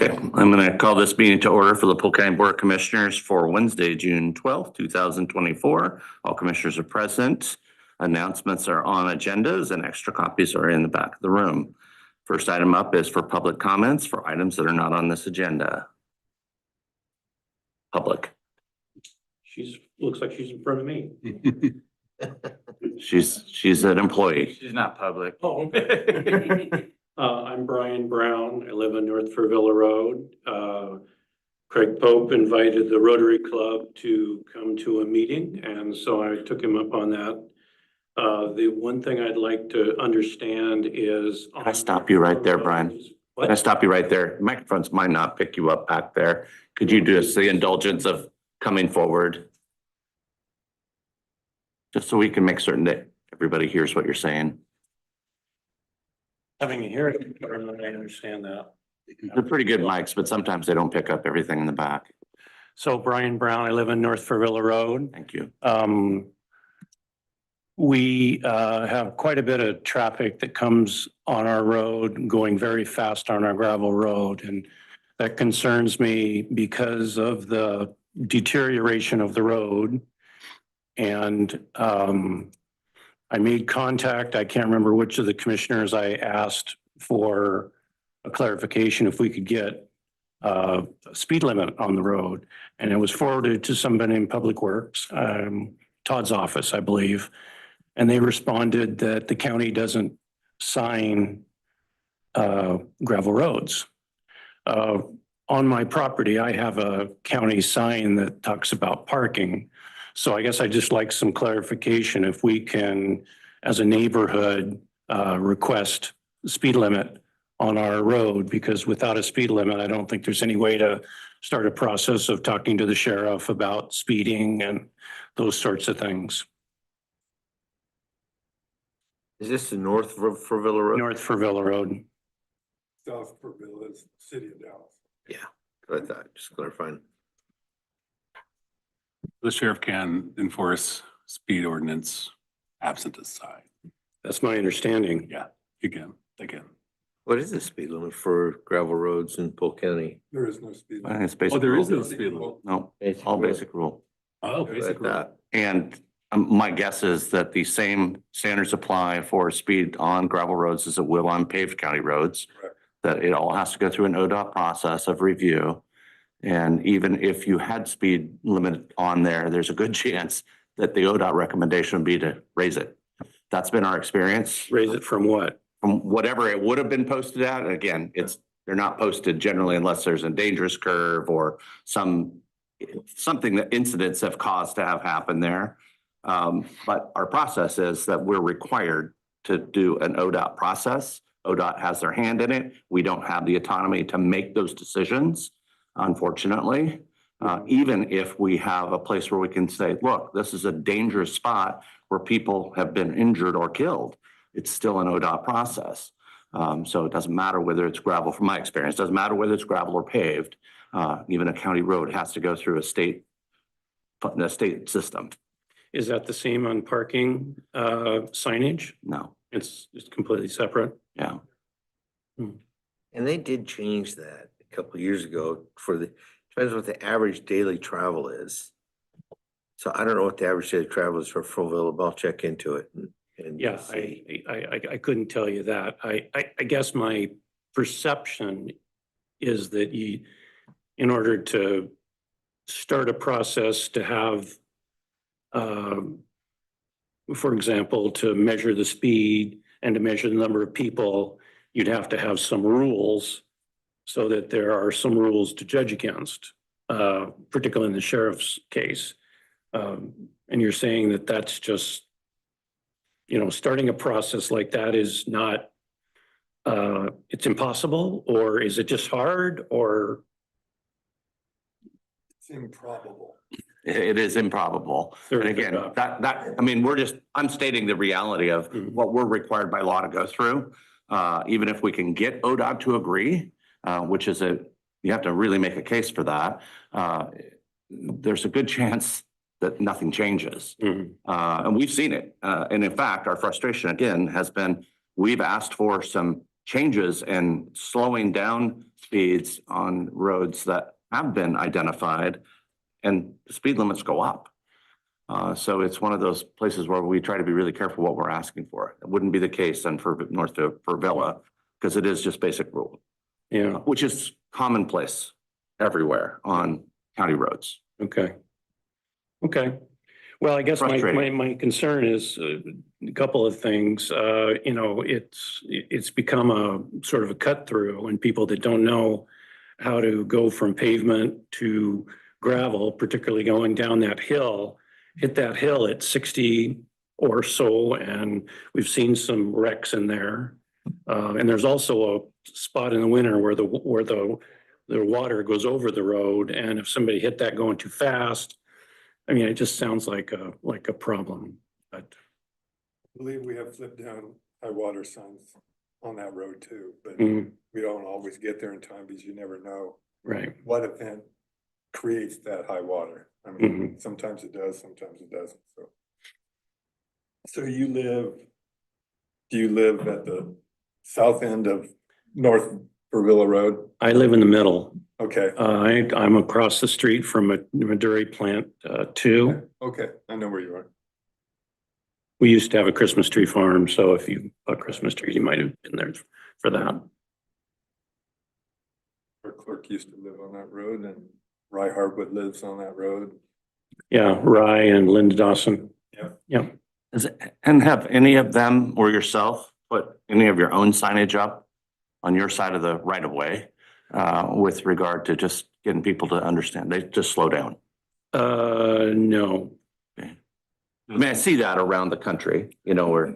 Okay, I'm going to call this meeting to order for the Polk County Board of Commissioners for Wednesday, June 12th, 2024. All commissioners are present. Announcements are on agendas and extra copies are in the back of the room. First item up is for public comments for items that are not on this agenda. Public. Looks like she's in front of me. She's an employee. She's not public. Oh. I'm Brian Brown. I live on North Fervilla Road. Craig Pope invited the Rotary Club to come to a meeting, and so I took him up on that. The one thing I'd like to understand is. Can I stop you right there, Brian? What? Can I stop you right there? Microphones might not pick you up back there. Could you do us the indulgence of coming forward? Just so we can make certain that everybody hears what you're saying. Having a hearing, I understand that. They're pretty good mics, but sometimes they don't pick up everything in the back. So Brian Brown, I live on North Fervilla Road. Thank you. We have quite a bit of traffic that comes on our road, going very fast on our gravel road. And that concerns me because of the deterioration of the road. And I made contact. I can't remember which of the commissioners I asked for a clarification if we could get a speed limit on the road. And it was forwarded to somebody in Public Works, Todd's office, I believe. And they responded that the county doesn't sign gravel roads. On my property, I have a county sign that talks about parking. So I guess I just like some clarification if we can, as a neighborhood, request speed limit on our road, because without a speed limit, I don't think there's any way to start a process of talking to the sheriff about speeding and those sorts of things. Is this the North Fervilla Road? North Fervilla Road. South Fervilla is the city of Dallas. Yeah, I thought, just clarifying. The sheriff can enforce speed ordinance absent a sign. That's my understanding. Yeah, you can, they can. What is the speed limit for gravel roads in Polk County? There is no speed I think limit. it's basic. Oh, there is rule. no speed limit. No, all basic rule. Oh, Like basically. that. And my guess is that the same standards apply for speed on gravel roads as it will on paved county roads. Correct. That it all has to go through an ODOT process of review. And even if you had speed limit on there, there's a good chance that the ODOT recommendation would be to raise it. That's been our experience. Raise it from what? From whatever it would have been posted at. And again, they're not posted generally unless there's a dangerous curve or something that incidents have caused to have happened there. But our process is that we're required to do an ODOT process. ODOT has their hand in it. We don't have the autonomy to make those decisions, unfortunately. Even if we have a place where we can say, look, this is a dangerous spot where people have been injured or killed, it's still an ODOT process. So it doesn't matter whether it's gravel, from my experience, doesn't matter whether it's gravel or paved. Even a county road has to go through a state system. Is that the same on parking signage? No, It's completely separate. yeah. And they did change that a couple of years ago for depends what the average daily travel is. So I don't know what the average daily travel is for Fervilla, but I'll check into it. And Yeah, see. I couldn't tell you that. I guess my perception is that in order to start a process to have, for example, to measure the speed and to measure the number of people, you'd have to have some rules so that there are some rules to judge against, particularly in the sheriff's case. And you're saying that that's just, starting a process like that is not, it's impossible, or is it just hard, or? It's improbable. It is improbable. And again, I'm stating the reality of what we're required by law to go through. Even if we can get ODOT to agree, which is you have to really make a case for that. There's a good chance that nothing changes. And we've seen it. And in fact, our frustration again has been, we've asked for some changes and slowing down speeds on roads that have been identified, and the speed limits go up. So it's one of those places where we try to be really careful what we're asking for. It wouldn't be the case then for for Villa, because it is just basic rule, Yeah, which is commonplace everywhere on county roads. okay. Okay. Well, I guess my Frustrating. concern is a couple of things. You know, it's become a sort of a cut through, and people that don't know how to go from pavement to gravel, particularly going down that hill, hit that hill at 60 or so, and we've seen some wrecks in there. And there's also a spot in the winter where the water goes over the road, and if somebody hit that going too fast, I mean, it just sounds like a problem, but I believe we have flipped down high water signs on that road too, but mm, we don't always get there in time because you never know right. what event creates that high water. I Mm-hmm. mean, sometimes it does, sometimes it doesn't, so. So do you live at the south end of North Villa Road? I live in the middle. Okay, I'm across the street from a Maduri plant, two. okay, I know where you are. We used to have a Christmas tree farm, so if you bought Christmas trees, you might have been there for that. Our clerk used to live on that road and Rye Hardwood lives on that road. Yeah, Rye and Linda Dawson. Yep. Yeah. And have any of them or yourself put any of your own signage up on your side of the right of way with regard to just getting people to understand? They just slow down. No. I mean, I see that around the country, you know, where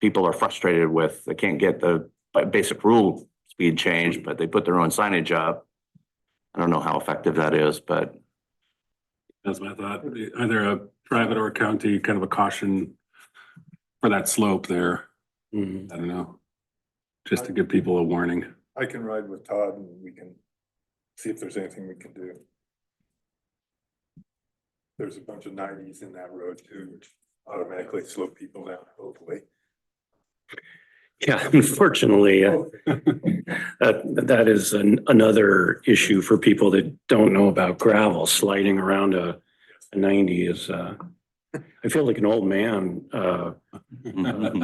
people are frustrated with, they can't get the basic rule speed change, but they put their own signage up. I don't know how effective that is, but That's my thought. Either a private or county, kind of a caution for that slope there. Mhm. I don't know. Just to give people a warning. I can ride with Todd and we can see if there's anything we can do. There's a bunch of 90s in that road too, which automatically slow people down, hopefully. Yeah, unfortunately, that is another issue for people that don't know about gravel. Sliding around a 90 is, I feel like an old man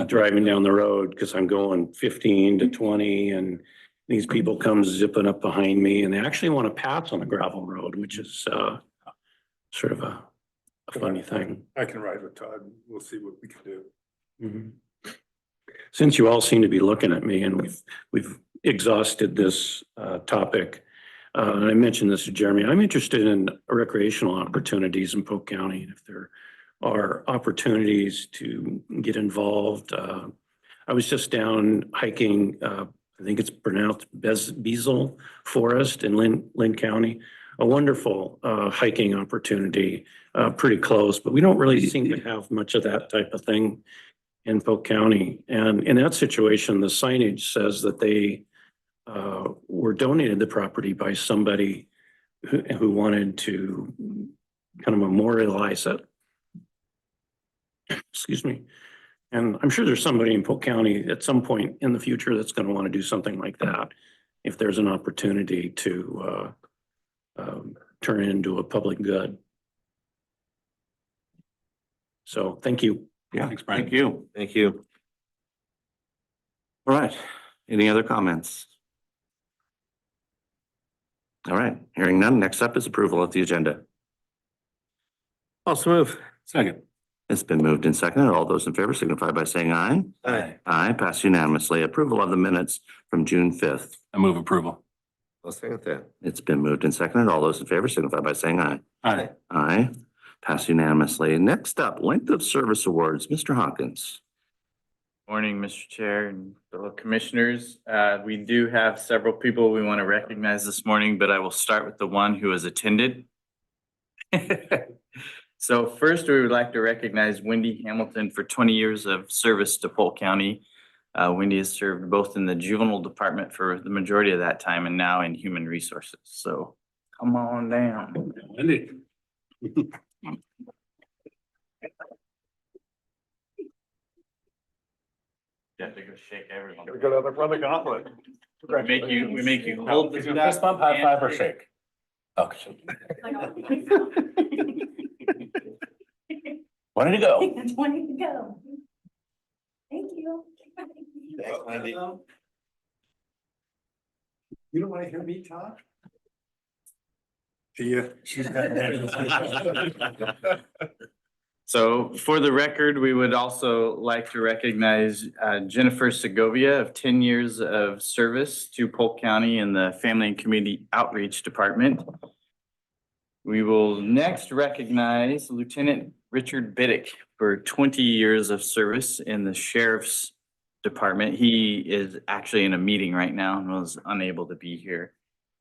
driving down the road because I'm going 15 to 20 and these people come zipping up behind me and they actually want to pass on a gravel road, which is sort of a funny thing. I can ride with Todd. We'll see what we can do. Mhm. Since you all seem to be looking at me and we've exhausted this topic, and I mentioned this to Jeremy, I'm interested in recreational opportunities in Polk County. If there are opportunities to get involved, I was just down hiking, I think it's pronounced Beazle Forest in Lynn County. A wonderful hiking opportunity, pretty close, but we don't really seem to have much of that type of thing in Polk County. And in that situation, the signage says that they were donated the property by somebody who wanted to kind of memorialize it. Excuse me. And I'm sure there's somebody in Polk County at some point in the future that's going to want to do something like that if there's an opportunity to turn it into a public good. So thank you. yeah, Thanks, Brian. thank you. Thank you. All right. Any other comments? All right, hearing none. Next up is approval of the agenda. Also move. Second. It's been moved and seconded. All those in favor signify by saying aye. Aye. Aye, passed unanimously. Approval of the minutes from June 5th. I move approval. I'll second that. It's been moved and seconded. All those in favor signify by saying aye. Aye. Aye, passed unanimously. Next up, length of service awards. Mr. Hawkins. Morning, Mr. Chair and fellow commissioners. We do have several people we want to recognize this morning, but I will start with the one who has attended. So first, we would like to recognize Wendy Hamilton for 20 years of service to Polk County. Wendy has served both in the juvenile department for the majority of that time and now in human resources. So come on down. Wendy. You have to go shake everyone. Gotta go to the brother gauntlet. We make you hold the Is it fist bump, high five, or shake? Okay. Way to go. It's wanting to go. Thank you. Thanks, Wendy. You don't wanna hear me talk? See ya. So for the record, we would also like to recognize Jennifer Segovia of 10 years of service to Polk County in the Family and Community Outreach Department. We will next recognize Lieutenant Richard Biddick for 20 years of service in the Sheriff's Department. He is actually in a meeting right now and was unable to be here.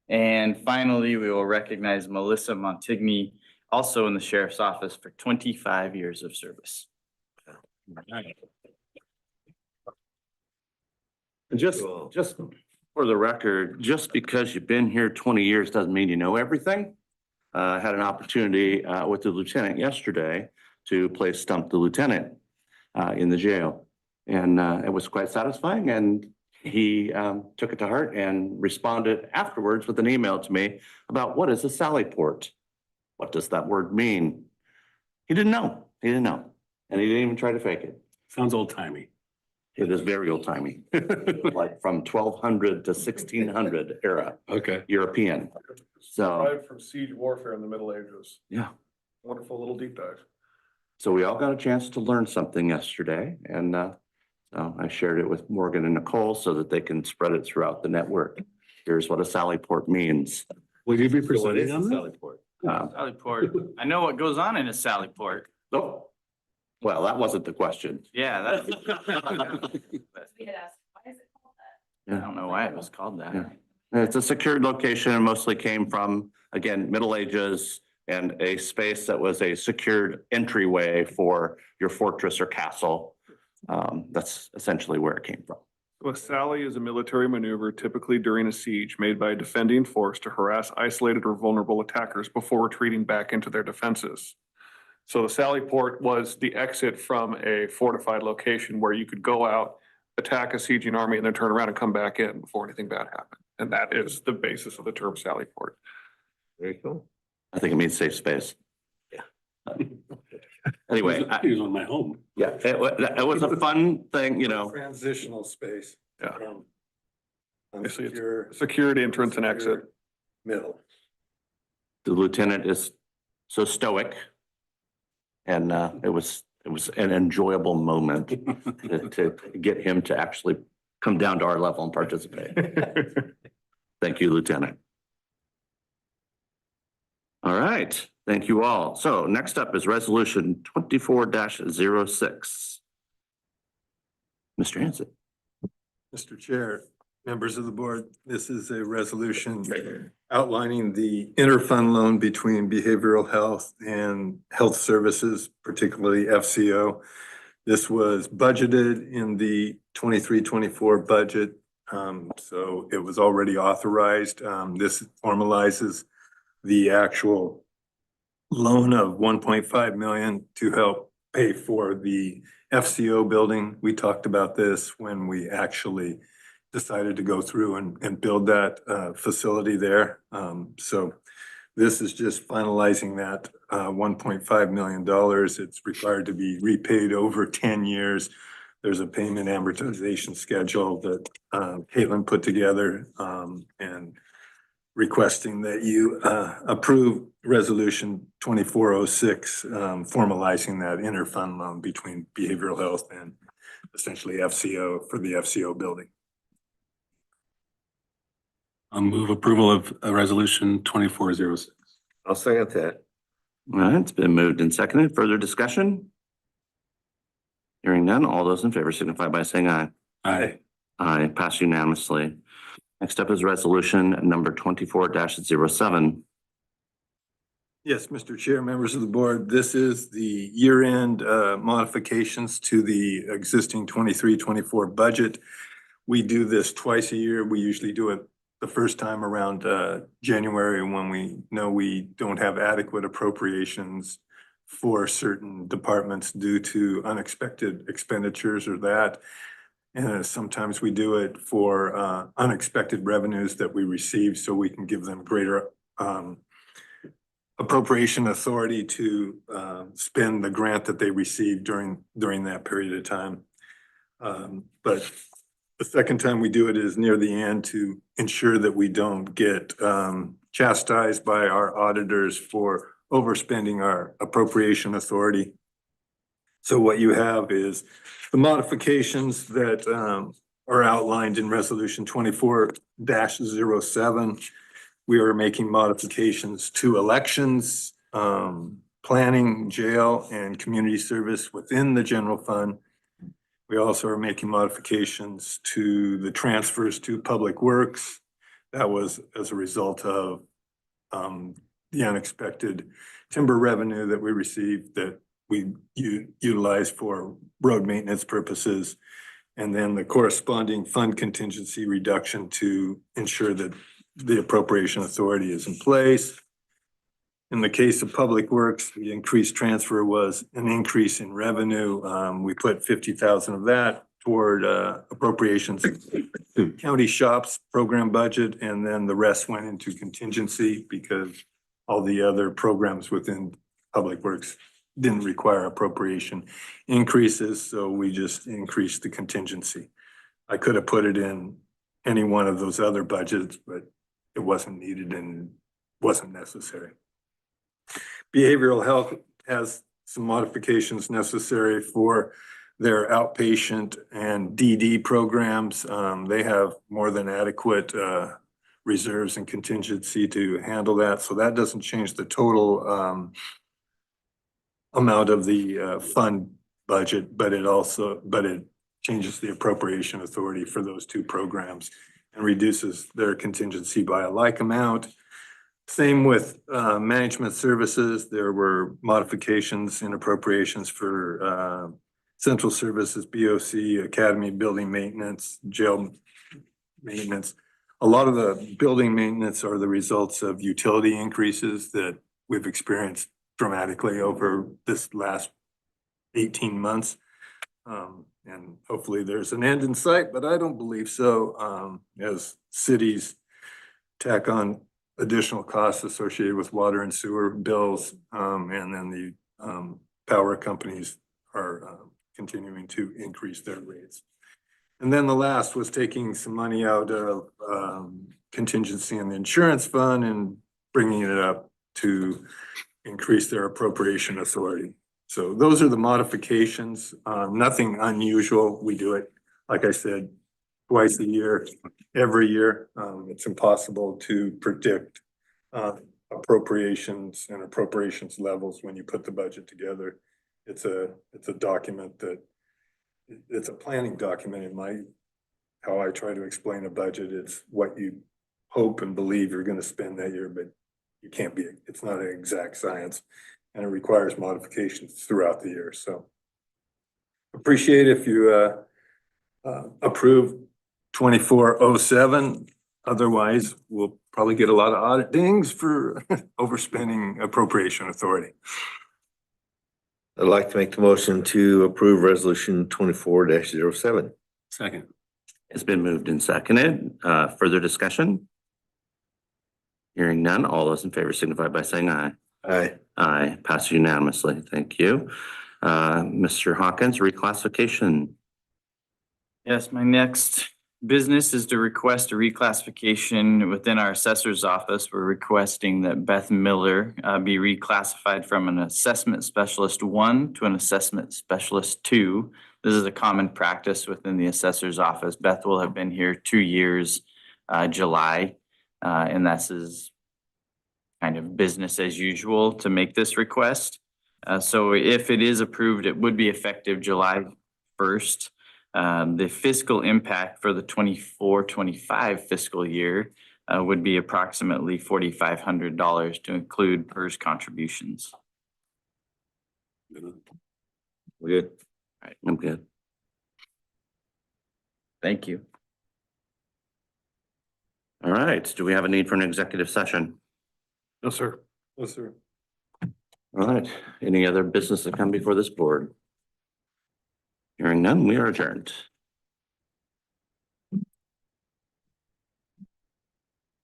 And finally, we will recognize Melissa Montigny, also in the Sheriff's Office for 25 years of service. And just for the record, just because you've been here 20 years doesn't mean you know everything. Had an opportunity with the lieutenant yesterday to play Stump the Lieutenant in the jail. And it was quite satisfying, and he took it to heart and responded afterwards with an email to me about what is a sally port? What does that word mean? He didn't know. He didn't know. And he didn't even try to fake it. Sounds old timey. It is very old timey, like from 1200 to 1600 era Okay. European. So, Derived from siege warfare in the Middle Ages. yeah. Wonderful little deep dive. So we all got a chance to learn something yesterday, and so I shared it with Morgan and Nicole so that they can spread it throughout the network. Here's what a sally port means. Will you be What presenting is on a that? Sally Port? Sally Port, I know what goes on in a Sally Port. Oh, well, that wasn't the question. Yeah, that's. We had asked, why is it called that? I don't know why it was called that. Yeah. It's a secured location and mostly came from, again, Middle Ages and a space that was a secured entryway for your fortress or castle. That's essentially where it came from. A sally is a military maneuver typically during a siege made by a defending force to harass isolated or vulnerable attackers before retreating back into their defenses. So the sally port was the exit from a fortified location where you could go out, attack a sieging army, and then turn around and come back in before anything bad happened. And that is the basis of the term sally port. Very cool. I think it means safe space. Yeah. Anyway, He was on my home. yeah, it was a fun thing, you know. Transitional space. Yeah. Obviously, it's Unsecure, secured entrance and exit. Middle. The lieutenant is so stoic. And it was an enjoyable moment to get him to actually come down to our level and participate. Thank you, Lieutenant. All right, thank you all. So next up is resolution 24-06. Mr. Hanson. Mr. Chair, members of the board, this is a resolution outlining the interfund loan between behavioral health and health services, particularly FCO. This was budgeted in the 23-24 budget, so it was already authorized. This formalizes the actual loan of 1.5 million to help pay for the FCO building. We talked about this when we actually decided to go through and build that facility there. So this is just finalizing that $1.5 million. It's required to be repaid over 10 years. There's a payment amortization schedule that Caitlin put together and requesting that you approve resolution 2406, formalizing that interfund loan between behavioral health and essentially FCO for the FCO building. I'll move approval of resolution 2406. I'll second that. All right, it's been moved and seconded. Further discussion? Hearing none, all those in favor signify by saying aye. Aye. Aye, pass unanimously. Next up is resolution number 24-07. Yes, Mr. Chair, members of the board, this is the year-end modifications to the existing 23-24 budget. We do this twice a year. We usually do it the first time around January when we know we don't have adequate appropriations for certain departments due to unexpected expenditures or that. And sometimes we do it for unexpected revenues that we receive, so we can give them greater appropriation authority to spend the grant that they received during that period of time. But the second time we do it is near the end to ensure that we don't get chastised by our auditors for overspending our appropriation authority. So what you have is the modifications that are outlined in resolution 24-07. We are making modifications to elections, planning, jail, and community service within the general fund. We also are making modifications to the transfers to public works. That was as a result of the unexpected timber revenue that we received that we utilize for road maintenance purposes. And then the corresponding fund contingency reduction to ensure that the appropriation authority is in place. In the case of public works, the increased transfer was an increase in revenue. We put 50,000 of that toward appropriations to county shops program budget, and then the rest went into contingency because all the other programs within public works didn't require appropriation increases, so we just increased the contingency. I could have put it in any one of those other budgets, but it wasn't needed and wasn't necessary. Behavioral health has some modifications necessary for their outpatient and DD programs. They have more than adequate reserves and contingency to handle that. So that doesn't change the total amount of the fund budget, but it changes the appropriation authority for those two programs and reduces their contingency by a like amount. Same with management services. There were modifications in appropriations for central services, BOC, academy, building maintenance, jail maintenance. A lot of the building maintenance are the results of utility increases that we've experienced dramatically over this last 18 months. And hopefully there's an end in sight, but I don't believe so. As cities tack on additional costs associated with water and sewer bills, and then the power companies are continuing to increase their rates. And then the last was taking some money out of contingency in the insurance fund and bringing it up to increase their appropriation authority. So those are the modifications, nothing unusual. We do it, like I said, twice a year, every year. It's impossible to predict appropriations and appropriations levels when you put the budget together. It's a document that it's a planning document in how I try to explain a budget. It's what you hope and believe you're going to spend that year, but you can't be, it's not an exact science, and it requires modifications throughout the year. So appreciate if you approve 2407. Otherwise, we'll probably get a lot of audit dings for overspending appropriation authority. I'd like to make the motion to approve resolution 24-07. Second. It's been moved and seconded. Further discussion? Hearing none, all those in favor signify by saying aye. Aye. Aye, passed unanimously. Thank you. Mr. Hawkins, reclassification. Yes, my next business is to request a reclassification within our assessor's office. We're requesting that Beth Miller be reclassified from an assessment specialist 1 to an assessment specialist 2. This is a common practice within the assessor's office. Beth will have been here 2 years, July, and that's is kind of business as usual to make this request. So if it is approved, it would be effective July 1st. The fiscal impact for the 24-25 fiscal year would be approximately $4,500 to include PERS contributions. We good? All right, I'm good. Thank you. All right, do we have a need for an executive session? No, sir. Yes, sir. All right, any other business that come before this board? Hearing none, we are adjourned.